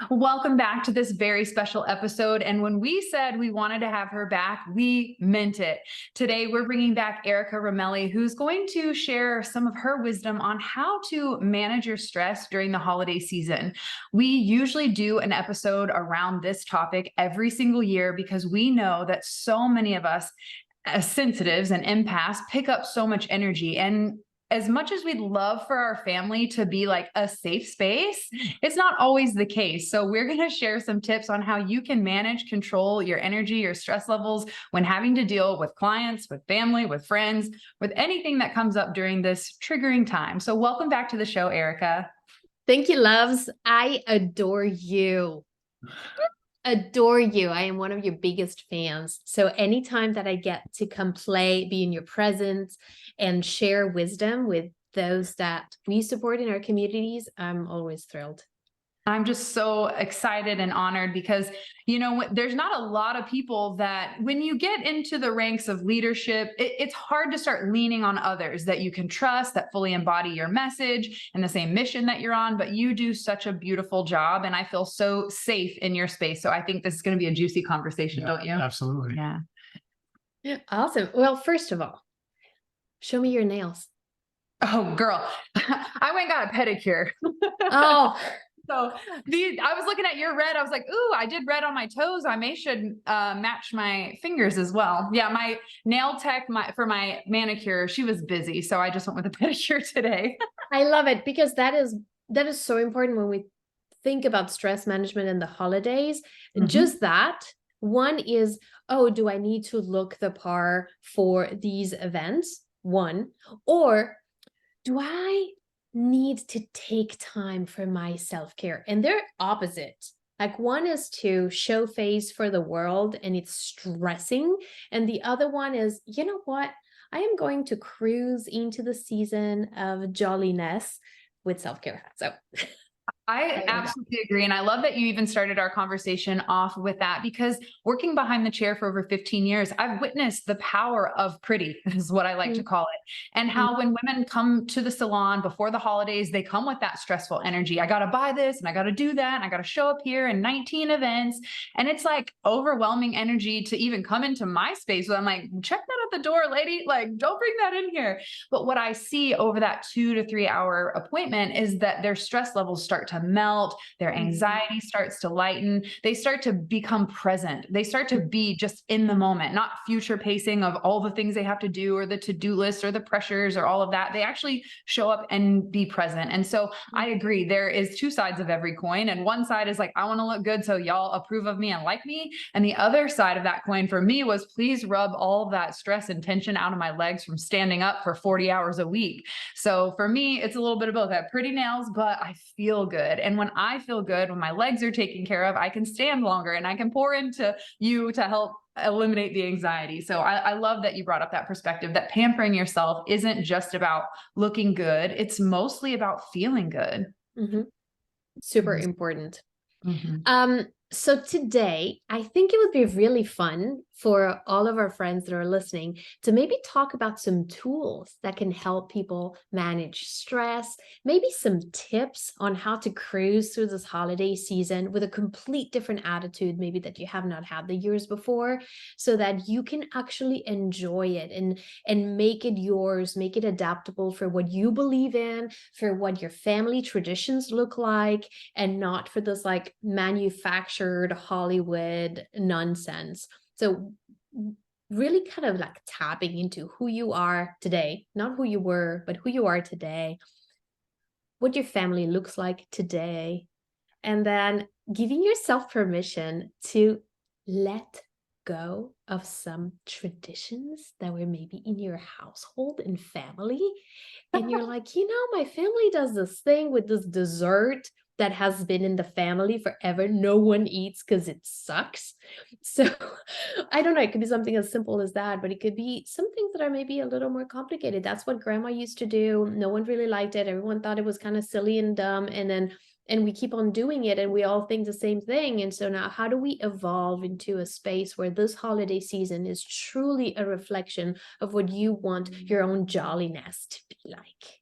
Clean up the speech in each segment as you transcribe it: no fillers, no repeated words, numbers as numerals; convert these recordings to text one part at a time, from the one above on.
Welcome back to this very special episode. And when we said we wanted to have her back, we meant it. Today, we're bringing back Erika Ramelli, who's going to share some of her wisdom on how to manage your stress during the holiday season. We usually do an episode around this topic every single year because we know that so many of us as sensitives and empaths pick up so much energy. And as much as we'd love for our family to be like a safe space, it's not always the case. So we're going to share some tips on how you can manage, control your energy, your stress levels when having to deal with clients, with family, with friends, with anything that comes up during this triggering time. So welcome back to the show, Erika. Thank you, loves. I adore you. Adore you. I am one of your biggest fans. So anytime that I get to come play, be in your presence, and share wisdom with those that we support in our communities, I'm always thrilled. I'm just so excited and honored because, there's not a lot of people that when you get into the ranks of leadership, it's hard to start leaning on others that you can trust, that fully embody your message and the same mission that you're on. But you do such a beautiful job. And I feel so safe in your space. So I think this is going to be a juicy conversation, don't you? Absolutely. Yeah. Awesome. Well, first of all, show me your nails. Oh, girl, I went and got a pedicure. Oh, So I was looking at your red. I was like, ooh, I did red on my toes. I should match my fingers as well. Yeah, my nail tech for my manicure, she was busy. So I just went with a pedicure today. I love it because that is so important when we think about stress management in the holidays. Mhm. Just that. One is, oh, do I need to look the part for these events? One, or do I need to take time for my self-care? And they're opposite. Like one is to show face for the world and it's stressing. And the other one is, you know what? I am going to cruise into the season of jolliness with self-care. So I absolutely agree. And I love that you even started our conversation off with that because working behind the chair for over 15 years, I've witnessed the power of pretty, is what I like to call it. And how when women come to the salon before the holidays, they come with that stressful energy. I got to buy this and I got to do that. And I got to show up here in 19 events. And it's like overwhelming energy to even come into my space. So I'm like, check that at the door, lady. Like, don't bring that in here. But what I see over that 2 to 3 hour appointment is that their stress levels start to melt, their anxiety starts to lighten, they start to become present. They start to be just in the moment, not future pacing of all the things they have to do or the to-do list or the pressures or all of that. They actually show up and be present. And so I agree, there is two sides of every coin. And one side is like, I want to look good so y'all approve of me and like me. And the other side of that coin for me was please rub all of that stress and tension out of my legs from standing up for 40 hours a week. So for me, it's a little bit of both. I have pretty nails, but I feel good. And when I feel good, when my legs are taken care of, I can stand longer and I can pour into you to help eliminate the anxiety. So I love that you brought up that perspective that pampering yourself isn't just about looking good. It's mostly about feeling good. Super important. Mm-hmm. So today, I think it would be really fun for all of our friends that are listening to maybe talk about some tools that can help people manage stress, maybe some tips on how to cruise through this holiday season with a complete different attitude, maybe that you have not had the years before, so that you can actually enjoy it and make it yours, make it adaptable for what you believe in, for what your family traditions look like, and not for this like manufactured Hollywood nonsense. So really kind of like tapping into who you are today, not who you were, but who you are today, what your family looks like today, and then giving yourself permission to let go of some traditions that were maybe in your household and family. And you're like, my family does this thing with this dessert that has been in the family forever. No one eats because it sucks. So I don't know, it could be something as simple as that, but it could be some things that are maybe a little more complicated. That's what grandma used to do. No one really liked it. Everyone thought it was kind of silly and dumb. And we keep on doing it and we all think the same thing. And so now how do we evolve into a space where this holiday season is truly a reflection of what you want your own jolliness to be like?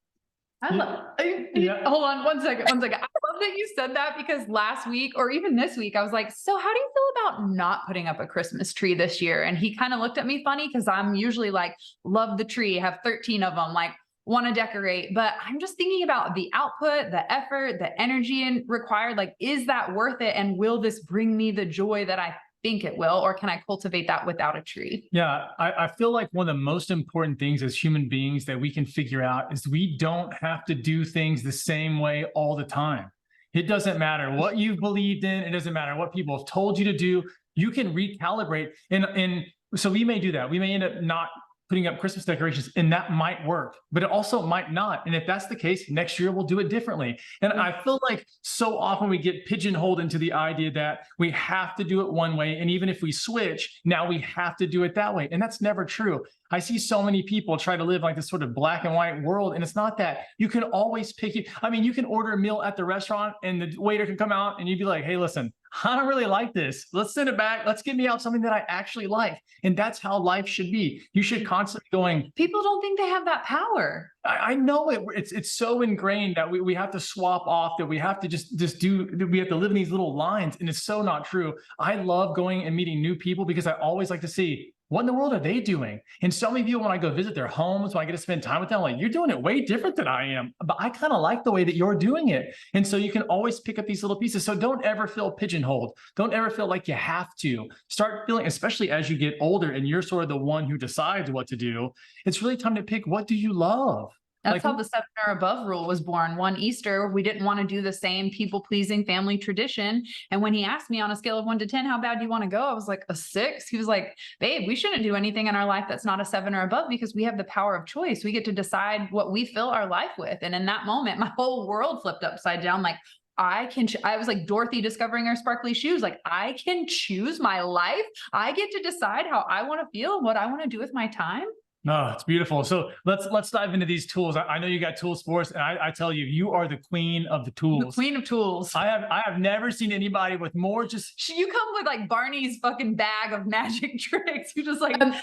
Hold on one second. I love love that you said that because last week or even this week, I was like, so how do you feel about not putting up a Christmas tree this year? And he kind of looked at me funny because I'm usually like, love the tree, have 13 of them, like want to decorate. But I'm just thinking about the output, the effort, the energy required. Like, is that worth it? And will this bring me the joy that I think it will? Or can I cultivate that without a tree? Yeah, I feel like one of the most important things as human beings that we can figure out is we don't have to do things the same way all the time. It doesn't matter what you've believed in. It doesn't matter what people have told you to do. You can recalibrate. And so we may do that. We may end up not putting up Christmas decorations, and that might work, but it also might not. And if that's the case, next year we'll do it differently. And I feel like so often we get pigeonholed into the idea that we have to do it one way. And even if we switch, now we have to do it that way. And that's never true. I see so many people try to live like this sort of black and white world. And it's not that. You can always pick it. I mean, you can order a meal at the restaurant and the waiter can come out and you'd be like, hey, listen, I don't really like this. Let's send it back. Let's get me out something that I actually like. And that's how life should be. You should constantly going. People don't think they have that power. I know it. It's so ingrained that we have to swap off, that we have to just do, we have to live in these little lines. And it's so not true. I love going and meeting new people because I always like to see, what in the world are they doing? And so many people, when I go visit their homes, when I get to spend time with them, like, you're doing it way different than I am, but I kind of like the way that you're doing it. And so you can always pick up these little pieces. So don't ever feel pigeonholed. Don't ever feel like you have to. Start feeling, especially as you get older and you're sort of the one who decides what to do, it's really time to pick, what do you love? That's Like, how the 7 or above rule was born. One Easter, we didn't want to do the same people-pleasing family tradition. And when he asked me on a scale of 1 to 10, how bad do you want to go? I was like, a 6. He was like, babe, we shouldn't do anything in our life that's not a 7 or above because we have the power of choice. We get to decide what we fill our life with. And in that moment, my whole world flipped upside down. Like, I was like Dorothy discovering her sparkly shoes. Like, I can choose my life. I get to decide how I want to feel and what I want to do with my time. no, it's beautiful. So let's dive into these tools. I know you got tools for us, and I tell you, you are the queen of the The tools. queen of tools. I have never seen anybody with more just You come with like Barney's fucking bag of magic tricks. You just like The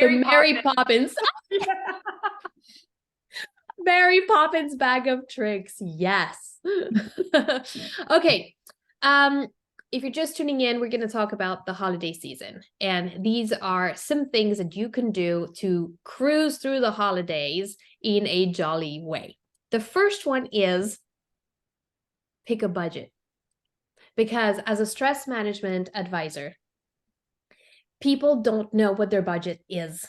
Mary Poppins. Mary Poppins bag of tricks. Yes. Okay. If you're just tuning in, we're going to talk about the holiday season. And these are some things that you can do to cruise through the holidays in a jolly way. The first one is pick a budget. Because as a stress management advisor, people don't know what their budget is.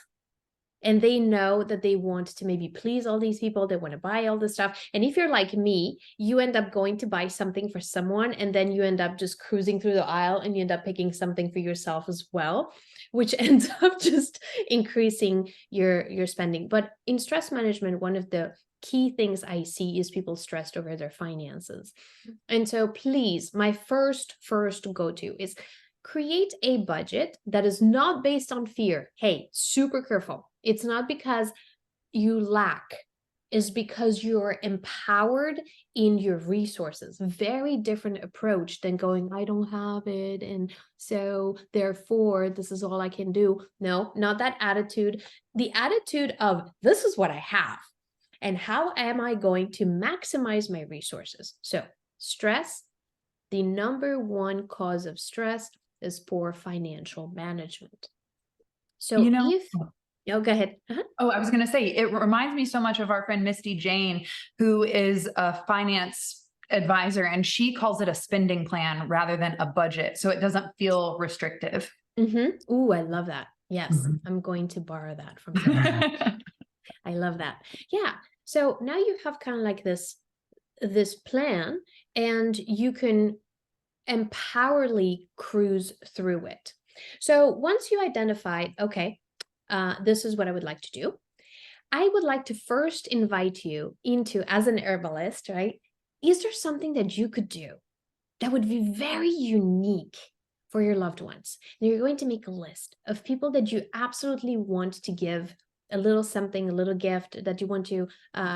And they know that they want to maybe please all these people. They want to buy all this stuff. And if you're like me, you end up going to buy something for someone, and then you end up just cruising through the aisle and you end up picking something for yourself as well, which ends up just increasing your spending. But in stress management, one of the key things I see is people stressed over their finances. And so please, my first go-to is create a budget that is not based on fear. Hey, super careful. It's not because you lack, it's because you're empowered in your resources. Very different approach than going, I don't have it, and so therefore this is all I can do. No, not that attitude. The attitude of, this is what I have, and how am I going to maximize my resources? So stress, the number one cause of stress is poor financial management. So go ahead. Oh, I was going to say, it reminds me so much of our friend Misty Jane, who is a finance advisor, and she calls it a spending plan rather than a budget. So it doesn't feel restrictive. Mm-hmm. Ooh, I love that. Yes, I'm going to borrow that from her. I love that. Yeah. So now you have kind of like this plan, and you can empoweredly cruise through it. So once you identified, okay, this is what I would like to do, I would like to first invite you into, as an herbalist, right? Is there something that you could do that would be very unique for your loved ones? And you're going to make a list of people that you absolutely want to give a little something, a little gift that you want to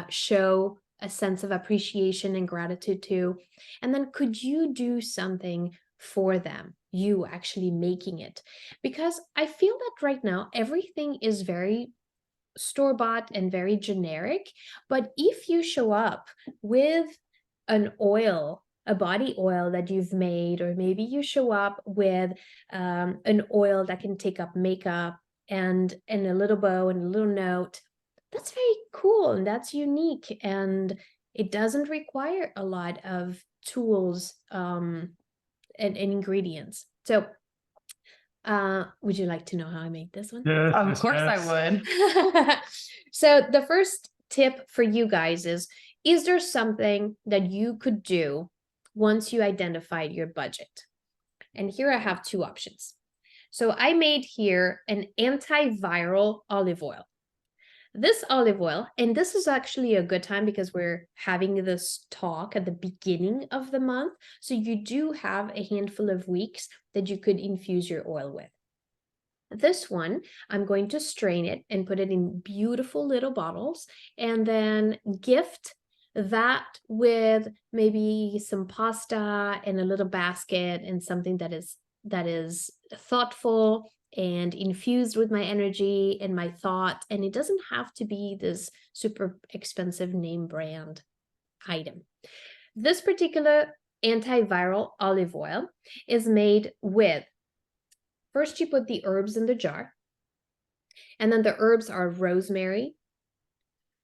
show a sense of appreciation and gratitude to. And then could you do something for them, you actually making it? Because I feel that right now, everything is very store-bought and very generic. But if you show up with an oil a body oil that you've made, or maybe you show up with an oil that can take up makeup and a little bow and a little note. That's very cool and that's unique, and it doesn't require a lot of tools and ingredients. So would you like to know how I make this one? Yes, Of yes, course yes. I would. So the first tip for you guys is there something that you could do once you identified your budget? And here I have two options. So I made here an antiviral olive oil. This olive oil, and this is actually a good time because we're having this talk at the beginning of the month. So you do have a handful of weeks that you could infuse your oil with. This one, I'm going to strain it and put it in beautiful little bottles, and then gift that with maybe some pasta and a little basket and something that is thoughtful and infused with my energy and my thought. And it doesn't have to be this super expensive name brand item. This particular antiviral olive oil is made with, first you put the herbs in the jar, and then the herbs are rosemary,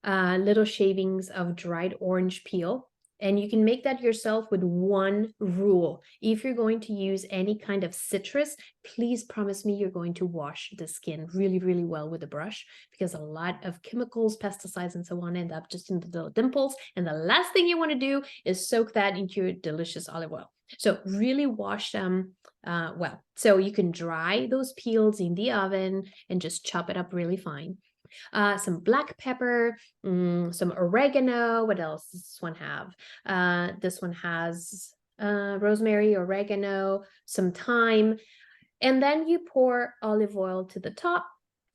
little shavings of dried orange peel. And you can make that yourself with one rule. If you're going to use any kind of citrus, please promise me you're going to wash the skin really, really well with a brush, because a lot of chemicals, pesticides, and so on end up just in the little dimples. And the last thing you want to do is soak that into your delicious olive oil. So really wash them well. So you can dry those peels in the oven and just chop it up really fine. Some black pepper, some oregano. What else does this one have? This one has rosemary, oregano, some thyme. And then you pour olive oil to the top.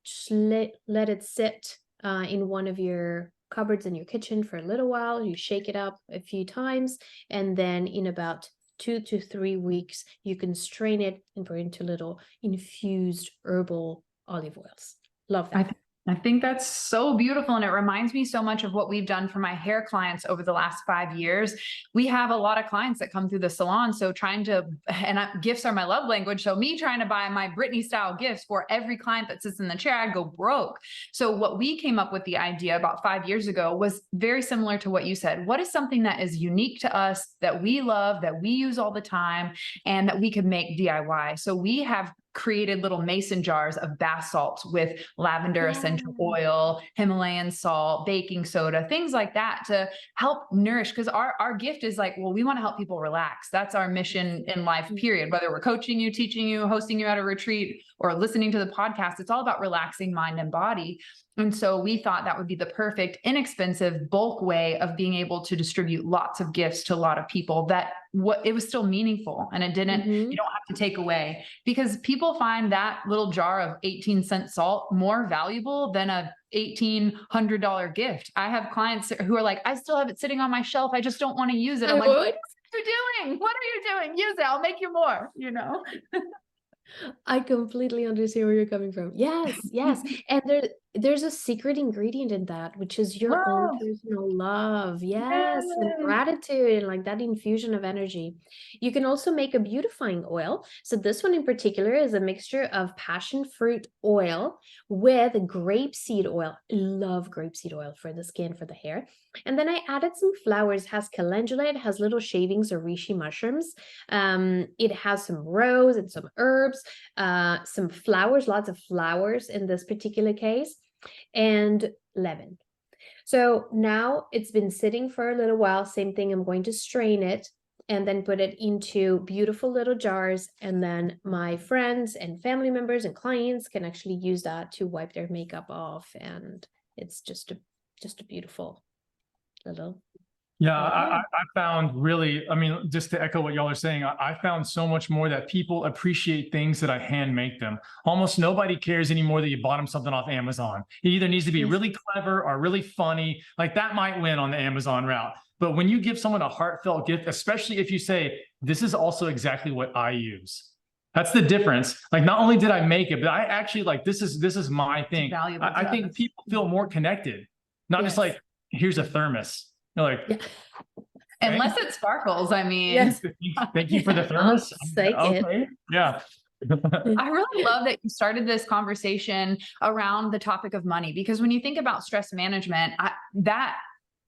Just let it sit in one of your cupboards in your kitchen for a little while. You shake it up a few times, and then in about 2 to 3 weeks, you can strain it and put it into little infused herbal olive oils. Love that. I think that's so beautiful. And it reminds me so much of what we've done for my hair clients over the last 5 years. We have a lot of clients that come through the salon. So gifts are my love language. So me trying to buy my Britney style gifts for every client that sits in the chair, I'd go broke. So what we came up with the idea about 5 years ago was very similar to what you said. What is something that is unique to us, that we love, that we use all the time, and that we could make DIY? So we have created little mason jars of bath salts with lavender essential oil, Himalayan salt, baking soda, things like that to help nourish. Because our gift is like, well, we want to help people relax. That's our mission in life, period. Whether we're coaching you, teaching you, hosting you at a retreat, or listening to the podcast, it's all about relaxing mind and body. And so we thought that would be the perfect, inexpensive, bulk way of being able to distribute lots of gifts to a lot of people, that it was still meaningful, and it didn't, you don't have to take away, because people find that little jar of 18-cent salt more valuable than a $1,800 gift. I have clients who are like, I still have it sitting on my shelf. I just don't want to use it. I'm like, what are you doing? What are you doing? Use it. I'll make you more, I completely understand where you're coming from. Yes, yes. And there's a secret ingredient in that, which is your own personal love. Yes, and gratitude, and like that infusion of energy. You can also make a beautifying oil. So this one in particular is a mixture of passion fruit oil with grapeseed oil. Love grapeseed oil for the skin, for the hair. And then I added some flowers. It has calendula, it has little shavings of reishi mushrooms. It has some rose and some herbs, some flowers, lots of flowers in this particular case, and lemon. So now it's been sitting for a little while. Same thing, I'm going to strain it and then put it into beautiful little jars. And then my friends and family members and clients can actually use that to wipe their makeup off. And it's just a beautiful little. Yeah, I found really, I mean, just to echo what y'all are saying, I found so much more that people appreciate things that I hand make them. Almost nobody cares anymore that you bought them something off Amazon. It either needs to be really clever or really funny. Like that might win on the Amazon route. But when you give someone a heartfelt gift, especially if you say, this is also exactly what I use. That's the difference. Like, not only did I make it, but I actually like, this is my thing. I think people feel more connected, not just like, here's a thermos. You're like, Unless it sparkles, I mean. Yes. Thank you for the thermos. Take it. Okay. Yeah. I really love that you started this conversation around the topic of money, because when you think about stress management,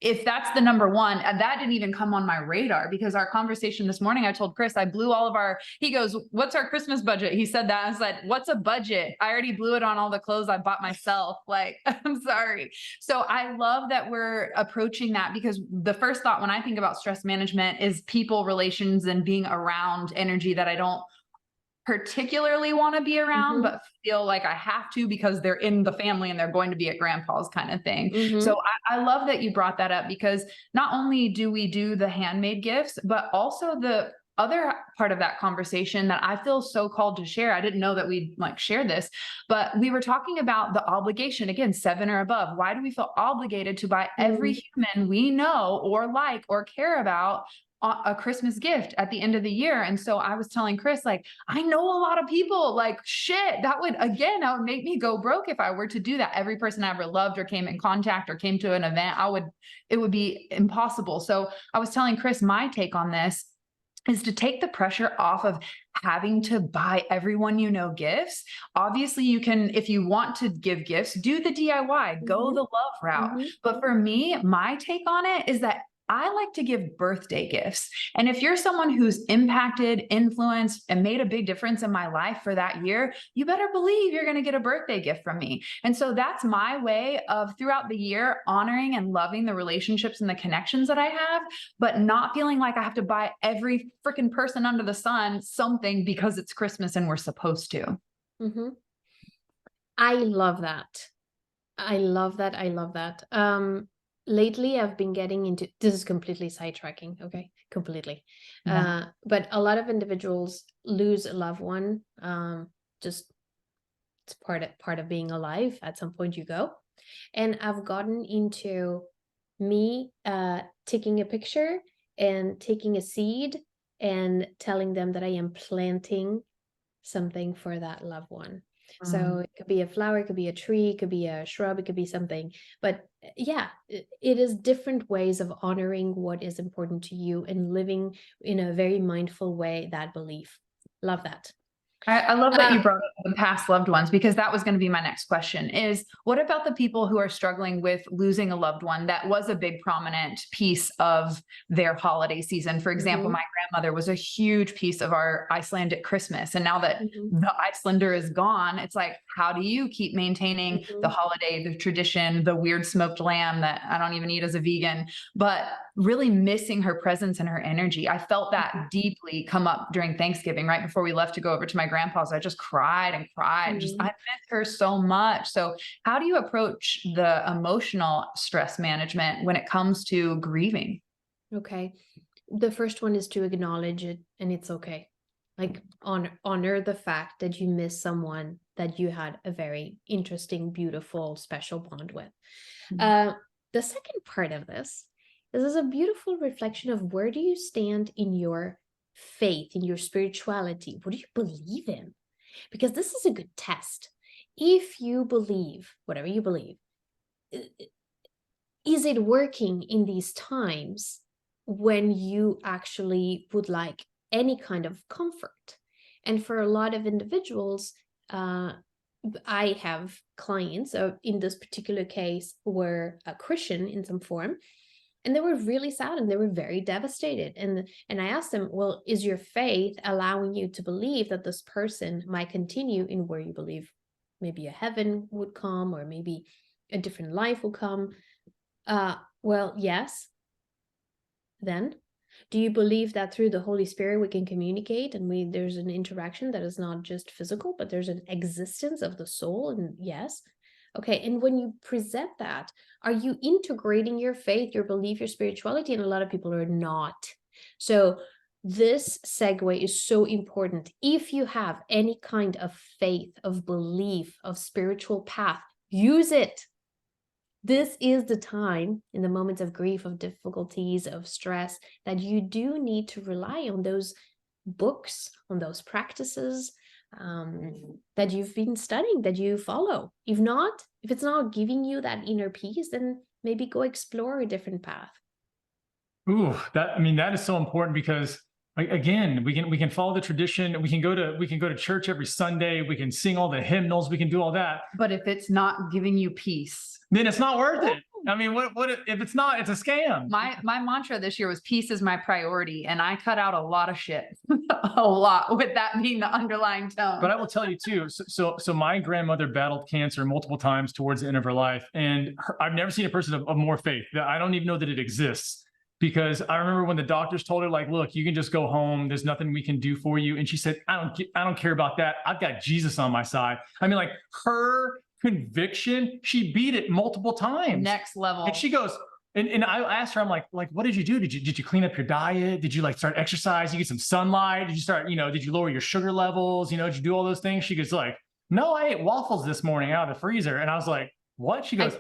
if that's the number one, that didn't even come on my radar, because our conversation this morning, I told Chris, I blew all of he goes, what's our Christmas budget? He said that. I said, what's a budget? I already blew it on all the clothes I bought myself. Like, I'm sorry. So I love that we're approaching that, because the first thought when I think about stress management is people relations and being around energy that I don't particularly want to be around, but feel like I have to because they're in the family and they're going to be at grandpa's kind of thing. So I love that you brought that up, because not only do we do the handmade gifts, but also the other part of that conversation that I feel so called to share. I didn't know that we'd like share this, but we were talking about the obligation, again, 7 or above. Why do we feel obligated to buy every human we know or like or care about a Christmas gift at the end of the year? And so I was telling Chris, like, I know a lot of people, like, shit, that would make me go broke if I were to do that. Every person I ever loved or came in contact or came to an event, it would be impossible. So I was telling Chris, my take on this is to take the pressure off of having to buy everyone you know gifts. Obviously, you can, if you want to give gifts, do the DIY, go the love route. But for me, my take on it is that I like to give birthday gifts. And if you're someone who's impacted, influenced, and made a big difference in my life for that year, you better believe you're going to get a birthday gift from me. And so that's my way of, throughout the year, honoring and loving the relationships and the connections that I have, but not feeling like I have to buy every freaking person under the sun something because it's Christmas and we're supposed to. I love that. I love that. I love that. Lately, I've been getting into, this is completely sidetracking, okay? Completely. But a lot of individuals lose a loved one. Just, it's part of being alive. At some point you go. And I've gotten into me taking a picture and taking a seed and telling them that I am planting something for that loved one. So it could be a flower, it could be a tree, it could be a shrub, it could be something. But yeah, it is different ways of honoring what is important to you and living in a very mindful way, that belief. Love that. I love that you brought up the past loved ones, because that was going to be my next question is, what about the people who are struggling with losing a loved one that was a big prominent piece of their holiday season? For example, my grandmother was a huge piece of our Icelandic Christmas. And now that the Icelander is gone, it's like, how do you keep maintaining the holiday, the tradition, the weird smoked lamb that I don't even eat as a vegan, but really missing her presence and her energy? I felt that deeply come up during Thanksgiving, right before we left to go over to my grandpa's. I just cried and cried. I miss her so much. So how do you approach the emotional stress management when it comes to grieving? Okay. The first one is to acknowledge it, and it's okay. Like honor the fact that you miss someone that you had a very interesting, beautiful, special bond with. The second part of this is a beautiful reflection of where do you stand in your faith, in your spirituality? What do you believe in? Because this is a good test. If you believe, whatever you believe, is it working in these times when you actually would like any kind of comfort? And for a lot of individuals, I have clients in this particular case were a Christian in some form, and they were really sad and they were very devastated. And I asked them, well, is your faith allowing you to believe that this person might continue in where you believe maybe a heaven would come, or maybe a different life will come? Well, yes. Then, do you believe that through the Holy Spirit we can communicate and there's an interaction that is not just physical, but there's an existence of the soul? And yes. Okay, and when you present that, are you integrating your faith, your belief, your spirituality? And a lot of people are not. So this segue is so important. If you have any kind of faith, of belief, of spiritual path, use it. This is the time, in the moments of grief, of difficulties, of stress, that you do need to rely on those books, on those practices that you've been studying, that you follow. If it's not giving you that inner peace, then maybe go explore a different path. Ooh, that is so important because again, we can follow the tradition. We can go to church every Sunday. We can sing all the hymnals. We can do all that. But if it's not giving you peace, Then it's not worth it. I mean, what if it's not? It's a scam. my mantra this year was peace is my priority, and I cut out a lot of shit, a lot, with that being the underlying tone. But I will tell you too. So my grandmother battled cancer multiple times towards the end of her life, and I've never seen a person of more faith. I don't even know that it exists. Because I remember when the doctors told her, like, look, you can just go home. There's nothing we can do for you. And she said, I don't care about that. I've got Jesus on my side. I mean, like, her conviction, she beat it multiple times. Next level. And she goes, and I asked her, I'm like, what did you do? Did you clean up your diet? Did you like start exercising, get some sunlight? Did you start, did you lower your sugar levels? Did you do all those things? She goes like, no, I ate waffles this morning out of the freezer. And I was like, what? She goes,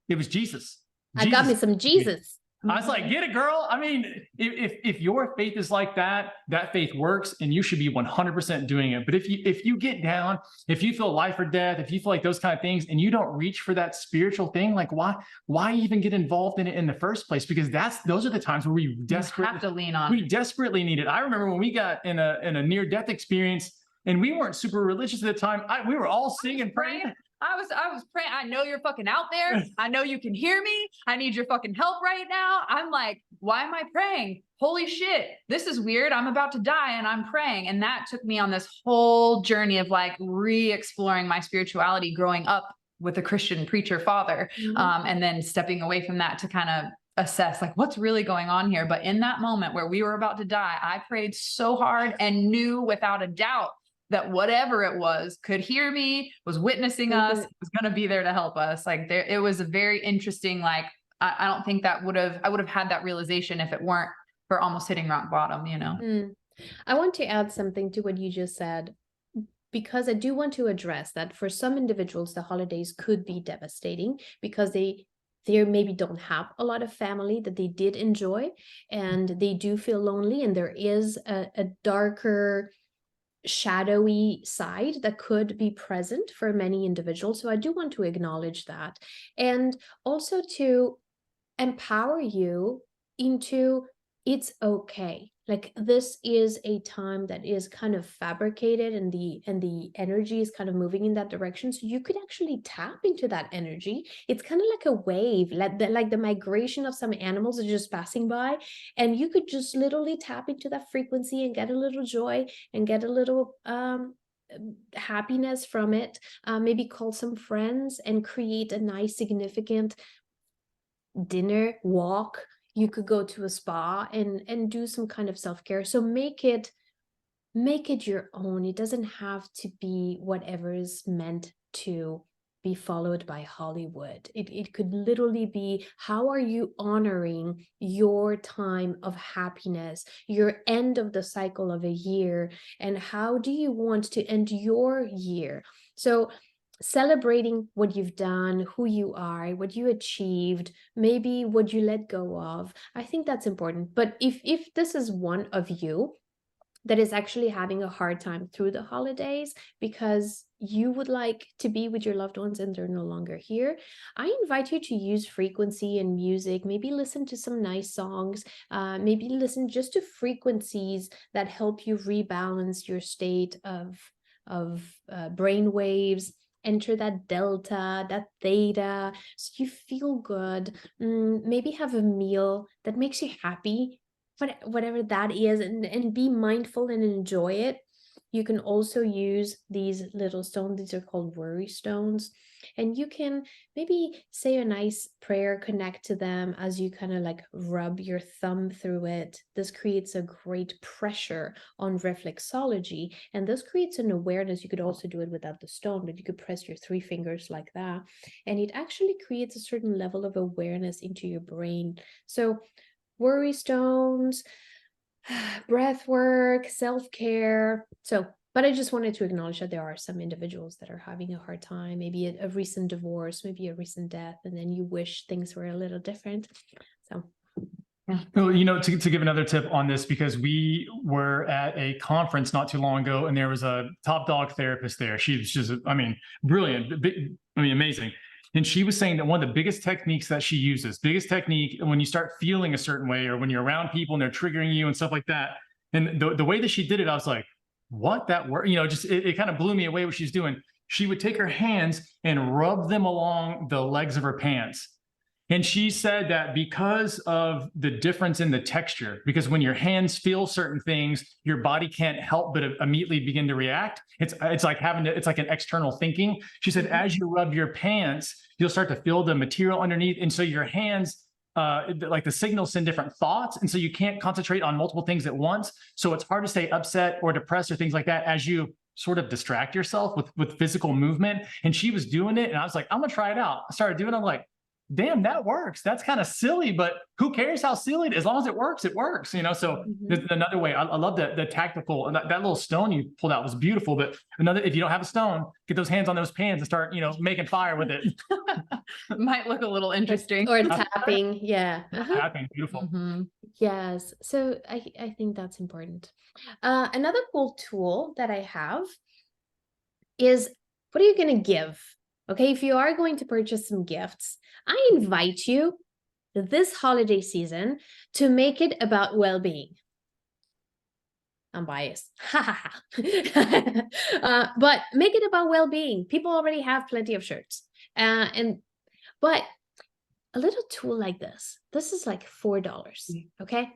it was Jesus. I got me some Jesus. I was like, get it, girl. I mean, if your faith is like that, that faith works, and you should be 100% doing it. But if you get down, if you feel life or death, if you feel like those kind of things, and you don't reach for that spiritual thing, like why even get involved in it in the first place? Because those are the times where we desperately have to lean on. We desperately need it. I remember when we got in a near death experience, and we weren't super religious at the time. We were all singing, praying. I was praying. I know you're fucking out there. I know you can hear me. I need your fucking help right now. I'm like, why am I praying? Holy shit. This is weird. I'm about to die and I'm praying. And that took me on this whole journey of like re-exploring my spirituality growing up with a Christian preacher father. And then stepping away from that to kind of assess like what's really going on here. But in that moment where we were about to die, I prayed so hard and knew without a doubt that whatever it was could hear me, was witnessing us, was going to be there to help us. Like it was a very interesting, like, I don't think I would have had that realization if it weren't for almost hitting rock bottom, I want to add something to what you just said, because I do want to address that for some individuals, the holidays could be devastating because they maybe don't have a lot of family that they did enjoy, and they do feel lonely, and there is a darker, shadowy side that could be present for many individuals. So I do want to acknowledge that, and also to empower you into it's okay. Like this is a time that is kind of fabricated, and the energy is kind of moving in that direction. So you could actually tap into that energy. It's kind of like a wave, like the migration of some animals are just passing by, and you could just literally tap into that frequency and get a little joy and get a little happiness from it. Maybe call some friends and create a nice, significant dinner, walk. You could go to a spa and do some kind of self-care. So make it your own. It doesn't have to be whatever is meant to be followed by Hollywood. It could literally be, how are you honoring your time of happiness, your end of the cycle of a year, and how do you want to end your year? So celebrating what you've done, who you are, what you achieved, maybe what you let go of. I think that's important. But if this is one of you that is actually having a hard time through the holidays because you would like to be with your loved ones and they're no longer here, I invite you to use frequency and music. Maybe listen to some nice songs, maybe listen just to frequencies that help you rebalance your state of brain waves. Enter that delta, that theta, so you feel good. Maybe have a meal that makes you happy, whatever that is, and be mindful and enjoy it. You can also use these little stones. These are called worry stones. And you can maybe say a nice prayer, connect to them as you kind of like rub your thumb through it. This creates a great pressure on reflexology. And this creates an awareness. You could also do it without the stone, but you could press your 3 fingers like that. And it actually creates a certain level of awareness into your brain. So worry stones, breath work, self-care. But I just wanted to acknowledge that there are some individuals that are having a hard time, maybe a recent divorce, maybe a recent death, and then you wish things were a little different. So yeah. Well, to give another tip on this, because we were at a conference not too long ago, and there was a top dog therapist there. She was just, brilliant, amazing. And she was saying that one of the biggest techniques that she uses, biggest technique when you start feeling a certain way, or when you're around people and they're triggering you and stuff like that. And the way that she did it, I was like, what, that word, just, it kind of blew me away what she's doing. She would take her hands and rub them along the legs of her pants. And she said that because of the difference in the texture, because when your hands feel certain things, your body can't help but immediately begin to react. It's like it's like an external thinking. She said, as you rub your pants, you'll start to feel the material underneath. And so your hands, like the signals send different thoughts. And so you can't concentrate on multiple things at once. So it's hard to stay upset or depressed or things like that as you sort of distract yourself with physical movement. And she was doing it. And I was like, I'm gonna try it out. I started doing it. I'm like, damn, that works. That's kind of silly, but who cares how silly it is? As long as it works, it works, So there's another way. I love the tactical, that little stone you pulled out was beautiful, but if you don't have a stone, get those hands on those pans and start, making fire with it. Might look a little interesting. Or tapping. Yeah. Tapping, beautiful. Yes. So I think that's important. Another cool tool that I have is, what are you going to give? Okay, if you are going to purchase some gifts, I invite you this holiday season to make it about well-being. I'm biased. But make it about well-being. People already have plenty of shirts. But a little tool like this is like $4, okay?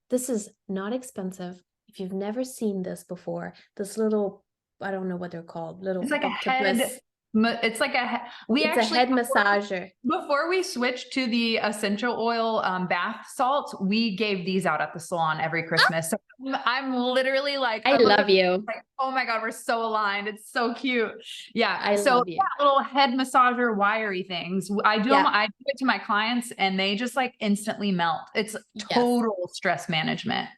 This is not expensive. If you've never seen this before, this little, I don't know what they're called, little It's like octopus. a head. It's like a head massager. Before we switched to the essential oil bath salts, we gave these out at the salon every Christmas. So I'm literally like, I love you. Like, oh my God, we're so aligned. It's so cute. Yeah. I love you. Little head massager wiry things. I do it to my clients and they just like instantly melt. It's total stress management.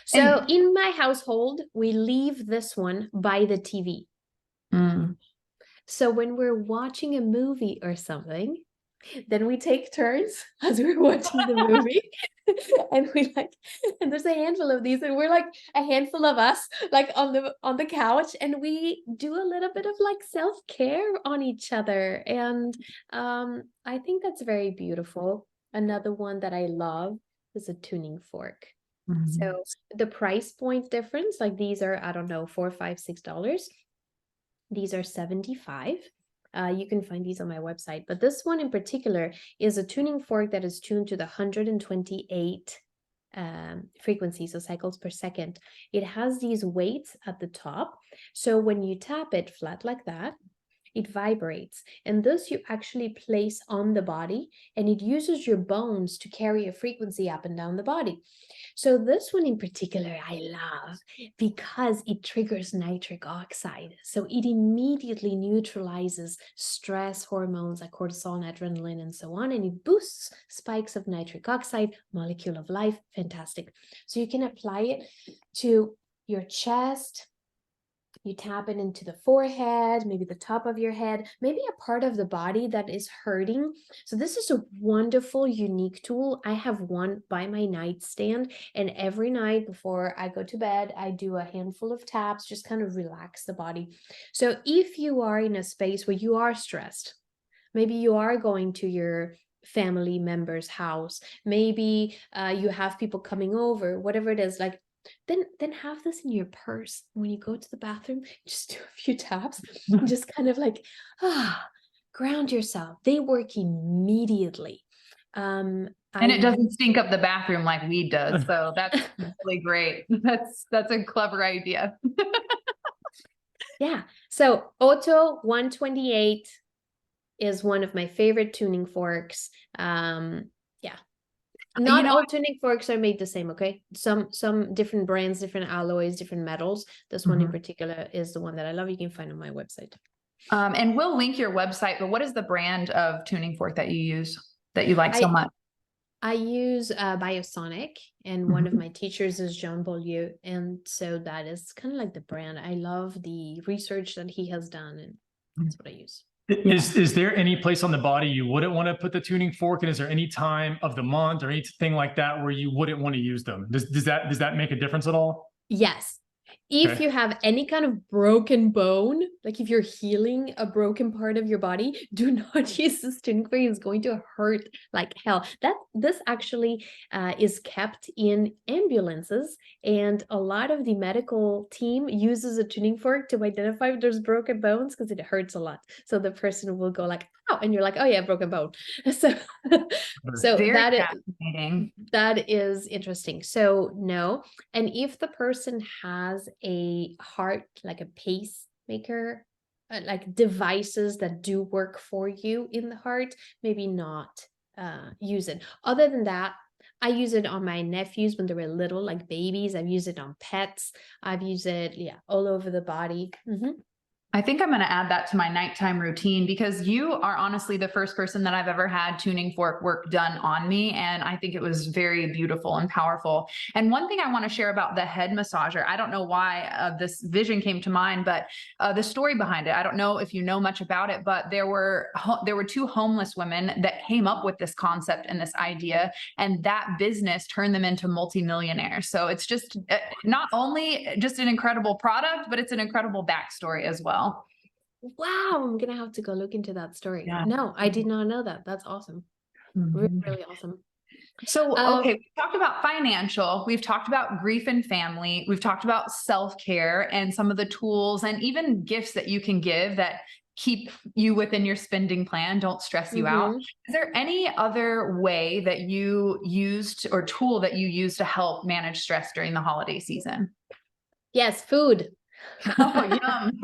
So in my household, we leave this one by the TV. So when we're watching a movie or something, then we take turns as we're watching the movie. and there's a handful of these, and we're like a handful of us like on the couch, and we do a little bit of like self-care on each other. And I think that's very beautiful. Another one that I love is a tuning fork. So the price point difference, like these are, I don't know, $4, $5, $6. These are $75. You can find these on my website. But this one in particular is a tuning fork that is tuned to the 128 frequencies, so cycles per second. It has these weights at the top. So when you tap it flat like that, it vibrates. And this you actually place on the body, and it uses your bones to carry a frequency up and down the body. So this one in particular, I love because it triggers nitric oxide. So it immediately neutralizes stress hormones like cortisol and adrenaline and so on. And it boosts spikes of nitric oxide, molecule of life. Fantastic. So you can apply it to your chest. You tap it into the forehead, maybe the top of your head, maybe a part of the body that is hurting. So this is a wonderful, unique tool. I have one by my nightstand, and every night before I go to bed, I do a handful of taps, just kind of relax the body. So if you are in a space where you are stressed, maybe you are going to your family member's house, maybe you have people coming over, whatever it is, like, then have this in your purse. When you go to the bathroom, just do a few taps and just kind of like, ground yourself. They work immediately. And it doesn't stink up the bathroom like weed does. So that's really great. That's a clever idea. Yeah. So Auto 128 is one of my favorite tuning forks. Not all tuning forks are made the same, okay? Some different brands, different alloys, different metals. This one in particular is the one that I love. You can find on my website. And we'll link your website, but what is the brand of tuning fork that you use that you like so much? I use Biosonic, and one of my teachers is Jean Beaulieu. And so that is kind of like the brand. I love the research that he has done, and that's what I use. Is there any place on the body you wouldn't want to put the tuning fork? And is there any time of the month or anything like that where you wouldn't want to use them? Does that make a difference at all? Yes. If Okay. you have any kind of broken bone, like if you're healing a broken part of your body, do not use this tuning fork. It's going to hurt like hell. This actually is kept in ambulances, and a lot of the medical team uses a tuning fork to identify if there's broken bones because it hurts a lot. So the person will go like, "Oh," and you're like, "Oh yeah, broken bone." So, so Very that is fascinating. that is interesting. So no. And if the person has a heart, like a pacemaker, like devices that do work for you in the heart, maybe not use it. Other than that, I use it on my nephews when they were little, like babies. I've used it on pets. I've used it, yeah, all over the body. I think I'm going to add that to my nighttime routine because you are honestly the first person that I've ever had tuning fork work done on me. And I think it was very beautiful and powerful. And one thing I want to share about the head massager, I don't know why this vision came to mind, but the story behind it, I don't know if you know much about it, but there were two homeless women that came up with this concept and this idea, and that business turned them into multimillionaires. So it's just not only just an incredible product, but it's an incredible backstory as well. Wow, I'm gonna have to go look into that story. Yeah. No, I did not know that. That's awesome. Really, Mhm. really awesome. So, Um, okay, we've talked about financial, we've talked about grief and family, we've talked about self-care and some of the tools and even gifts that you can give that keep you within your spending plan, don't stress you out. mhm. Is there any other way that you used or tool that you use to help manage stress during the holiday season? Yes, food. Oh, yum.